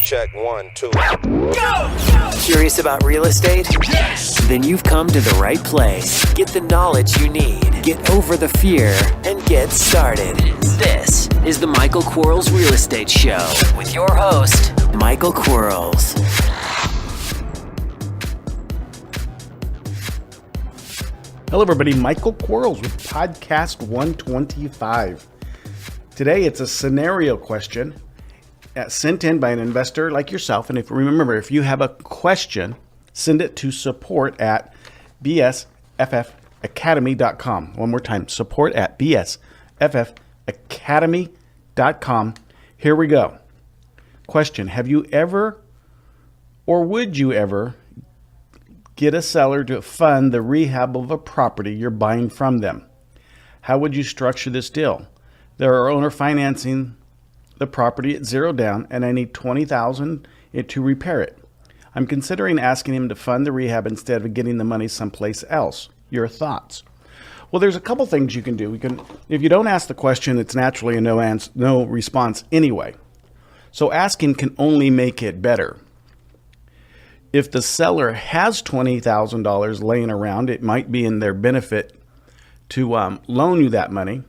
check, 1, 2. Go! Curious about real estate? Yes! Then you've come to the right place. Get the knowledge you need, get over the fear, and get started. This is the Michael Quarles Real Estate Show with your host, Michael Quarles. Hello, everybody. Michael Quarles with Podcast 125. Today, it's a scenario question sent in by an investor like yourself. And if you have a question, send it to support@bsffacademy.com. One more time, support@bsffacademy.com. Here we go. Question: have you ever, or would you ever, get a seller to fund the rehab of a property you're buying from them? How would you structure this deal? There are owner financing the property at zero down, and I need $20,000 to repair it. I'm considering asking him to fund the rehab instead of getting the money someplace else. Your thoughts? Well, there's a couple things you can do. If you don't ask the question, it's naturally a no response anyway. So asking can only make it better. If the seller has $20,000 laying around, it might be in their benefit to loan you that money.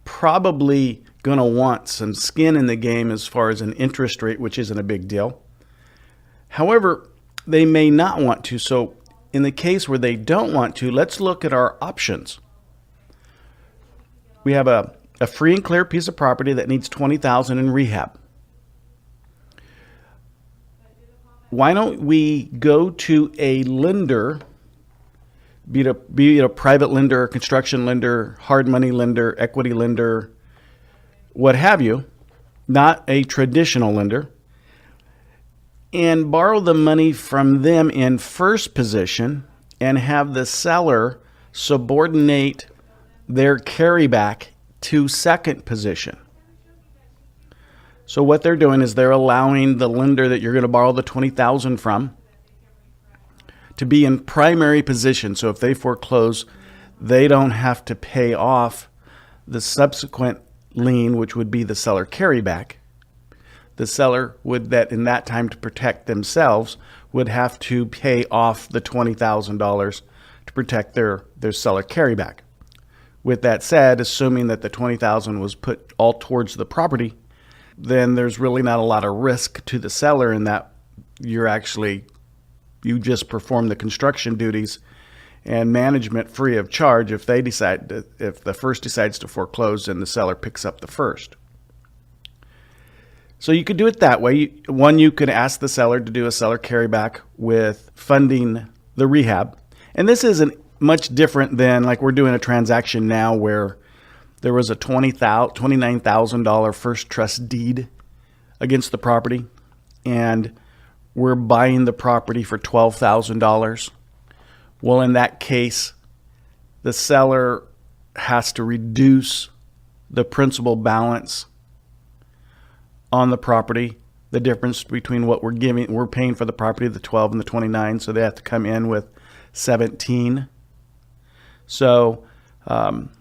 Probably going to want some skin in the game as far as an interest rate, which isn't a big deal. However, they may not want to. So in the case where they don't want to, let's look at our options. We have a free and clear piece of property that needs $20,000 in rehab. Why don't we go to a lender, be it a private lender, a construction lender, hard money lender, equity lender, what have you, not a traditional lender, and borrow the money from them in first position and have the seller subordinate their carryback to second position. So what they're doing is they're allowing the lender that you're going to borrow the $20,000 from to be in primary position. So if they foreclose, they don't have to pay off the subsequent lien, which would be the seller carryback. The seller would, that in that time to protect themselves, would have to pay off the $20,000 to protect their seller carryback. With that said, assuming that the $20,000 was put all towards the property, then there's really not a lot of risk to the seller in that you just perform the construction duties and management free of charge if the first decides to foreclose and the seller picks up the first. So you could do it that way. One, you could ask the seller to do a seller carryback with funding the rehab. And this isn't much different than like we're doing a transaction now where there was a $29,000 first trust deed against the property, and we're buying the property for $12,000. Well, in that case, the seller has to reduce the principal balance on the property, the difference between what we're paying for the property, the 12 and the 29, so they have to come in with 17. So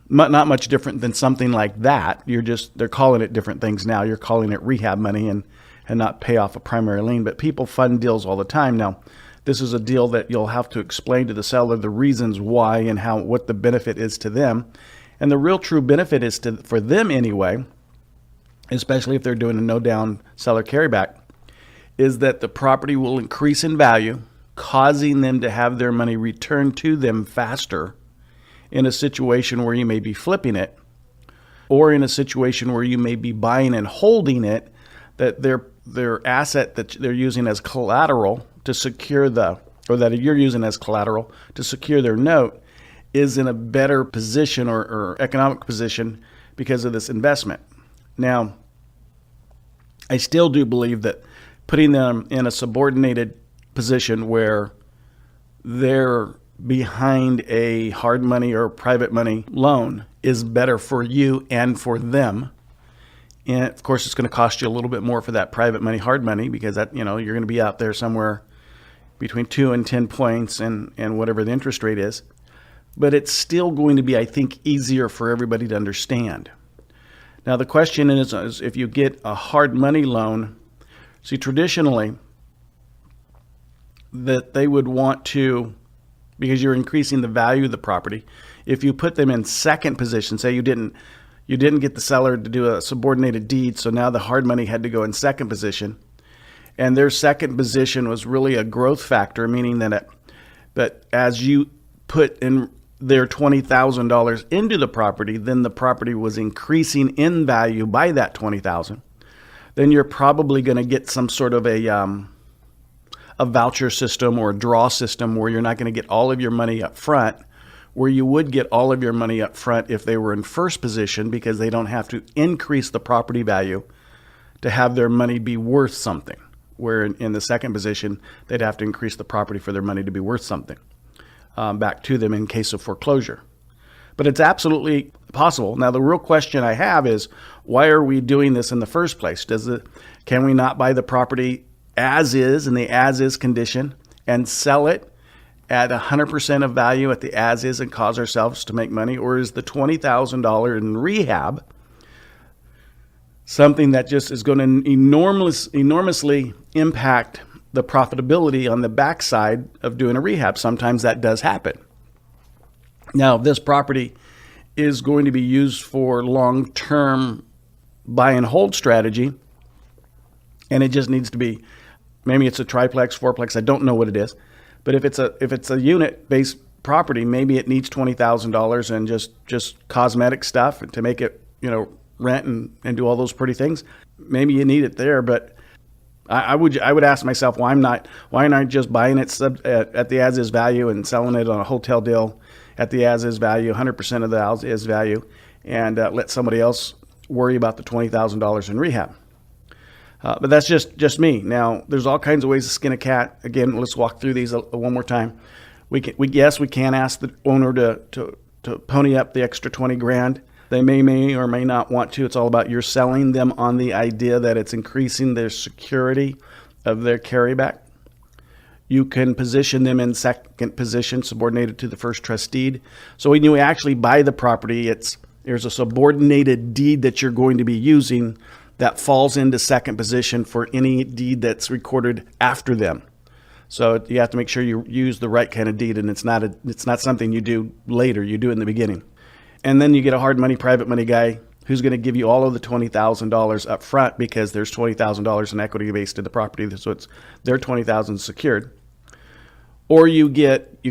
not much different than something like that. They're calling it different things now. You're calling it rehab money and not pay off a primary lien, but people fund deals all the time. Now, this is a deal that you'll have to explain to the seller the reasons why and what the benefit is to them. And the real true benefit is for them anyway, especially if they're doing a no-down seller carryback, is that the property will increase in value, causing them to have their money returned to them faster in a situation where you may be flipping it, or in a situation where you may be buying and holding it, that their asset that they're using as collateral to secure that you're using as collateral to secure their note is in a better position or economic position because of this investment. Now, I still do believe that putting them in a subordinated position where they're behind a hard money or private money loan is better for you and for them. And of course, it's going to cost you a little bit more for that private money, hard money, because that, you're going to be out there somewhere between 2 and 10 points and whatever the interest rate is. But it's still going to be, I think, easier for everybody to understand. Now, the question is if you get a hard money loan, See, traditionally, that they would want to, because you're increasing the value of the property, if you put them in second position, say you didn't get the seller to do a subordinated deed, so now the hard money had to go in second position, and their second position was really a growth factor, meaning that as you put in their $20,000 into the property, then the property was increasing in value by that $20,000. Then you're probably going to get some sort of a voucher system or a draw system where you're not going to get all of your money up front, where you would get all of your money up front if they were in first position, because they don't have to increase the property value to have their money be worth something, where in the second position, they'd have to increase the property for their money to be worth something back to them in case of foreclosure. But it's absolutely possible. Now, the real question I have is, why are we doing this in the first place? Can we not buy the property as is, in the as is condition, and sell it at 100% of value at the as is and cause ourselves to make money? Or is the $20,000 in rehab something that just is going to enormously impact the profitability on the backside of doing a rehab? Sometimes that does happen. Now, if this property is going to be used for long-term buy and hold strategy, and it just needs to be, maybe it's a triplex, fourplex, I don't know what it is, but if it's a unit-based property, maybe it needs $20,000 and just cosmetic stuff to make it, rent and do all those pretty things. Maybe you need it there, but I would ask myself, why not just buying it at the as is value and selling it on a hotel deal at the as is value, 100% of the as is value, and let somebody else worry about the $20,000 in rehab. But that's just me. Now, there's all kinds of ways to skin a cat. Again, let's walk through these one more time. We can ask the owner to pony up the extra 20 grand. They may or may not want to. It's all about you're selling them on the idea that it's increasing their security of their carryback. You can position them in second position, subordinated to the first trust deed. So when you actually buy the property, there's a subordinated deed that you're going to be using that falls into second position for any deed that's recorded after them. So you have to make sure you use the right kind of deed, and it's not something you do later. You do it in the beginning. And then you get a hard money, private money guy who's going to give you all of the $20,000 up front, because there's $20,000 in equity based in the property, so it's their $20,000 secured. Or you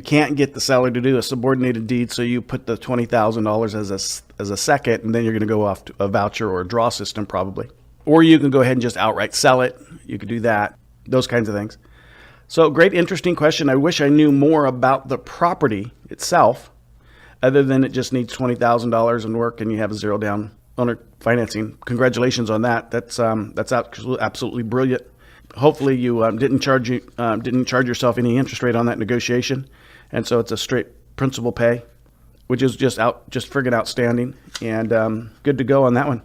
can't get the seller to do a subordinated deed, so you put the $20,000 as a second, and then you're going to go off to a voucher or a draw system probably. Or you can go ahead and just outright sell it. You could do that, those kinds of things. So great, interesting question. I wish I knew more about the property itself, other than it just needs $20,000 in work and you have a zero down owner financing. Congratulations on that. That's absolutely brilliant. Hopefully you didn't charge yourself any interest rate on that negotiation, and so it's a straight principal pay, which is just friggin' outstanding, and good to go on that one.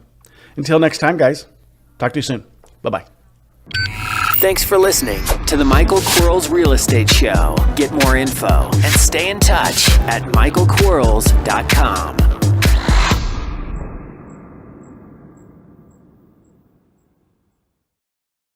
Until next time, guys. Talk to you soon. Bye-bye. Thanks for listening to the Michael Quarles Real Estate Show. Get more info and stay in touch at michaelquarles.com.